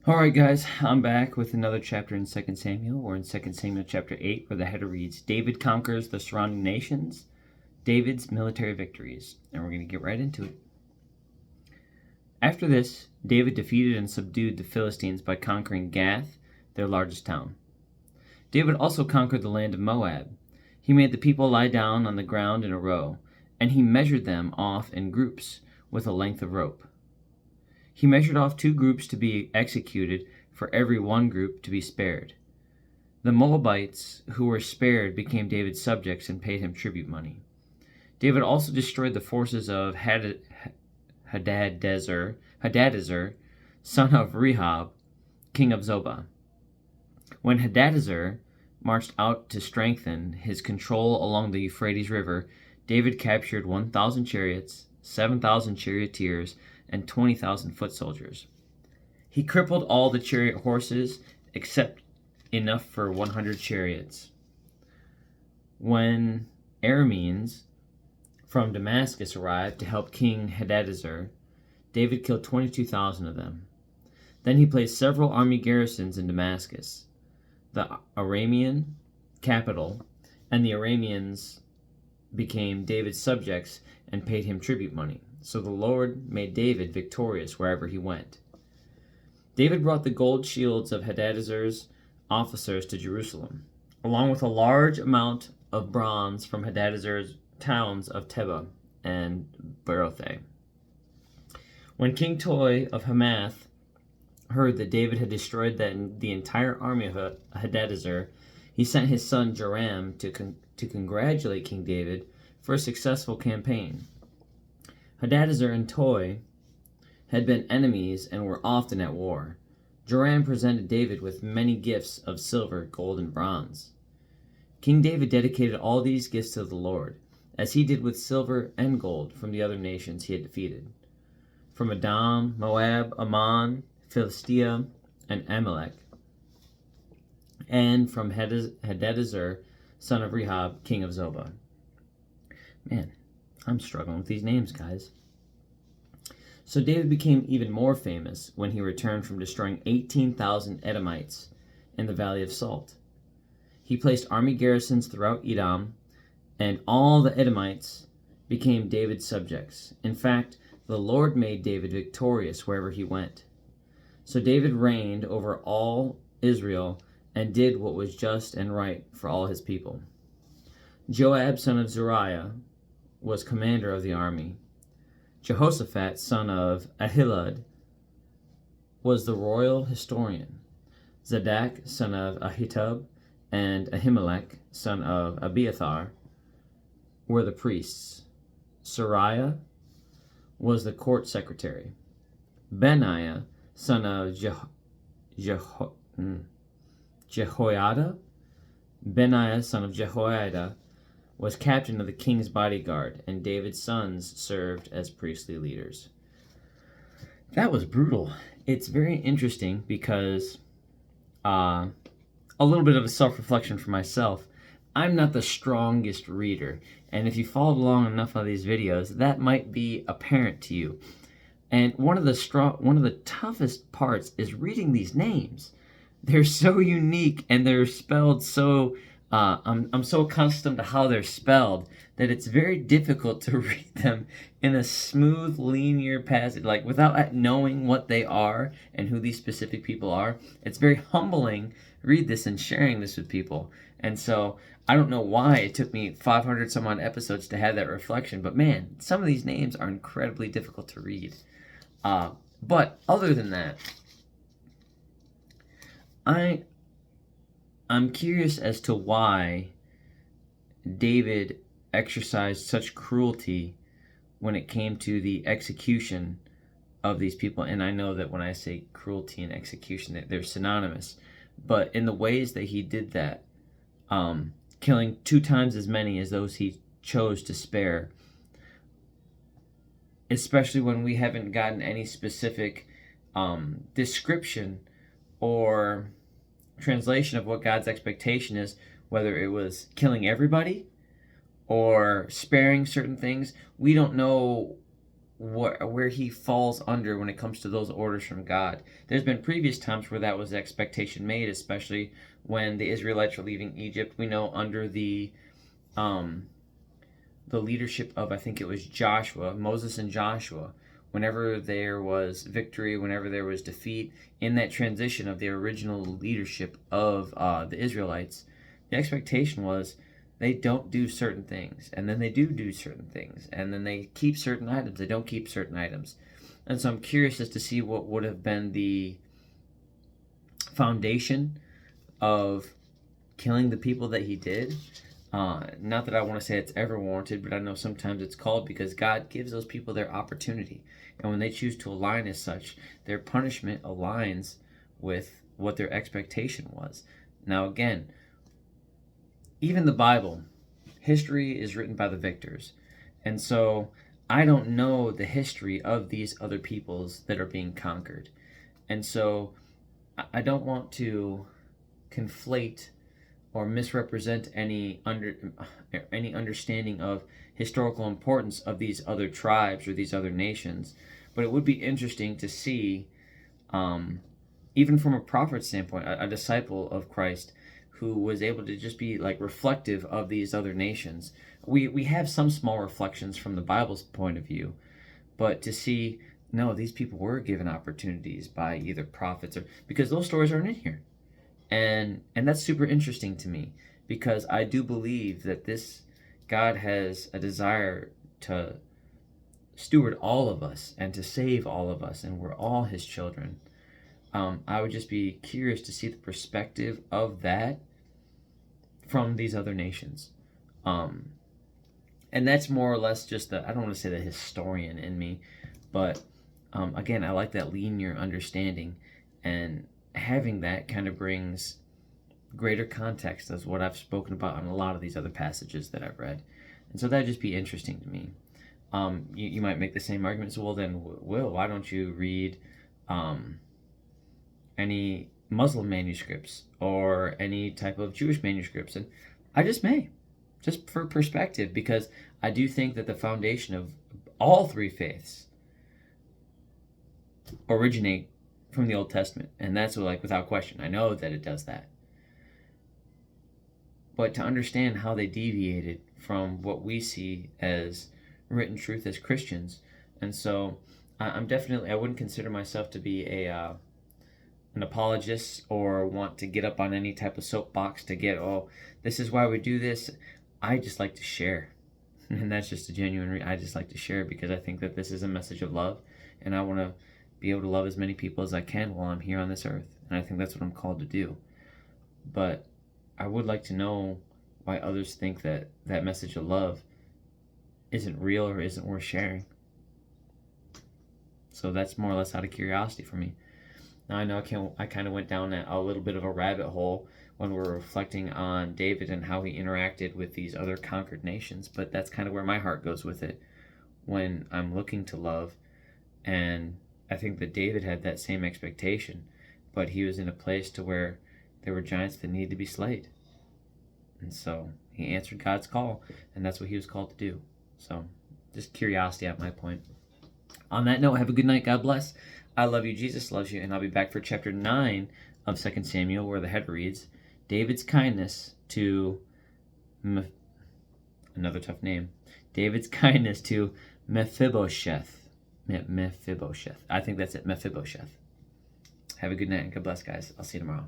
Alright guys, I'm back with another chapter in 2 Samuel. We're in 2 Samuel chapter 8, where the header reads, David conquers the surrounding nations, David's military victories. And we're going to get right into it. After this, David defeated and subdued the Philistines by conquering Gath, their largest town. David also conquered the land of Moab. He made the people lie down on the ground in a row, and he measured them off in groups with a length of rope. He measured off 2 groups to be executed for every 1 group to be spared. The Moabites who were spared became David's subjects and paid him tribute money. David also destroyed the forces of Hadadezer, son of Rehob, king of Zobah. When Hadadezer marched out to strengthen his control along the Euphrates River, David captured 1,000 chariots, 7,000 charioteers, and 20,000 foot soldiers. He crippled all the chariot horses except enough for 100 chariots. When Arameans from Damascus arrived to help King Hadadezer, David killed 22,000 of them. Then he placed several army garrisons in Damascus, the Aramean capital, and the Arameans became David's subjects and paid him tribute money. So the Lord made David victorious wherever he went. David brought the gold shields of Hadadezer's officers to Jerusalem, along with a large amount of bronze from Hadadezer's towns of Tebah and Berothai. When King Toi of Hamath heard that David had destroyed the entire army of Hadadezer, he sent his son Joram to congratulate King David for a successful campaign. Hadadezer and Toi had been enemies and were often at war. Joram presented David with many gifts of silver, gold, and bronze. King David dedicated all these gifts to the Lord, as he did with silver and gold from the other nations he had defeated, from Edom, Moab, Ammon, Philistia, and Amalek, and from Hadadezer, son of Rehob, king of Zobah. Man, I'm struggling with these names, guys. So David became even more famous when he returned from destroying 18,000 Edomites in the Valley of Salt. He placed army garrisons throughout Edom, and all the Edomites became David's subjects. In fact, the Lord made David victorious wherever he went. So David reigned over all Israel and did what was just and right for all his people. Joab, son of Zeruiah, was commander of the army. Jehoshaphat, son of Ahilud, was the royal historian. Zadok, son of Ahitub, and Ahimelech, son of Abiathar, were the priests. Sariah was the court secretary. Benaiah, son of Jehoiada, was captain of the king's bodyguard, and David's sons served as priestly leaders. That was brutal. It's very interesting because a little bit of a self-reflection for myself. I'm not the strongest reader, and if you followed along enough of these videos, that might be apparent to you. And one of the toughest parts is reading these names. They're so unique and they're spelled so I'm so accustomed to how they're spelled that it's very difficult to read them in a smooth, linear passage, like without knowing what they are and who these specific people are. It's very humbling read this and sharing this with people. And so I don't know why it took me 500 some odd episodes to have that reflection, but man, some of these names are incredibly difficult to read. But other than that, I'm curious as to why David exercised such cruelty when it came to the execution of these people. And I know that when I say cruelty and execution, they're synonymous. But in the ways that he did that, killing 2 times as many as those he chose to spare, especially when we haven't gotten any specific description or translation of what God's expectation is, whether it was killing everybody or sparing certain things. We don't know where he falls under when it comes to those orders from God. There's been previous times where that was the expectation made, especially when the Israelites were leaving Egypt. We know under the leadership of, I think it was Joshua, Moses and Joshua, whenever there was victory, whenever there was defeat, in that transition of the original leadership of the Israelites, the expectation was they don't do certain things, and then they do certain things, and then they keep certain items, they don't keep certain items. And so I'm curious as to see what would have been the foundation of killing the people that he did. Not that I want to say it's ever warranted, but I know sometimes it's called because God gives those people their opportunity. And when they choose to align as such, their punishment aligns with what their expectation was. Now, again, even the Bible, history is written by the victors. And so I don't know the history of these other peoples that are being conquered. And so I don't want to conflate or misrepresent any understanding of historical importance of these other tribes or these other nations. But it would be interesting to see, even from a prophet standpoint, a disciple of Christ who was able to just be like reflective of these other nations. We have some small reflections from the Bible's point of view, but to see, no, these people were given opportunities by either prophets or, because those stories aren't in here. And that's super interesting to me, because I do believe that this God has a desire to steward all of us and to save all of us, and we're all his children. I would just be curious to see the perspective of that from these other nations. And that's more or less just I don't want to say the historian in me, but again, I like that linear understanding, and having that kind of brings greater context as what I've spoken about on a lot of these other passages that I've read. And so that'd just be interesting to me. You might make the same argument. So, well, then, Will, why don't you read any Muslim manuscripts or any type of Jewish manuscripts? And I just may, just for perspective, because I do think that the foundation of all three faiths originate from the Old Testament, and that's like without question. I know that it does that. But to understand how they deviated from what we see as written truth as Christians, and so I wouldn't consider myself to be an apologist or want to get up on any type of soapbox to get, oh, this is why we do this. I just like to share, and that's just a genuine. I just like to share because I think that this is a message of love, and I want to be able to love as many people as I can while I'm here on this earth. And I think that's what I'm called to do. But I would like to know why others think that that message of love isn't real or isn't worth sharing. So that's more or less out of curiosity for me. Now I know I kind of went down a little bit of a rabbit hole when we're reflecting on David and how he interacted with these other conquered nations, but that's kind of where my heart goes with it when I'm looking to love. And I think that David had that same expectation, but he was in a place to where there were giants that needed to be slayed. And so he answered God's call, and that's what he was called to do. So just curiosity at my point. On that note, have a good night. God bless. I love you. Jesus loves you. And I'll be back for chapter 9 of 2 Samuel, where the head reads, David's kindness to... another tough name. David's kindness to Mephibosheth. Mephibosheth. I think that's it. Mephibosheth. Have a good night and God bless, guys. I'll see you tomorrow.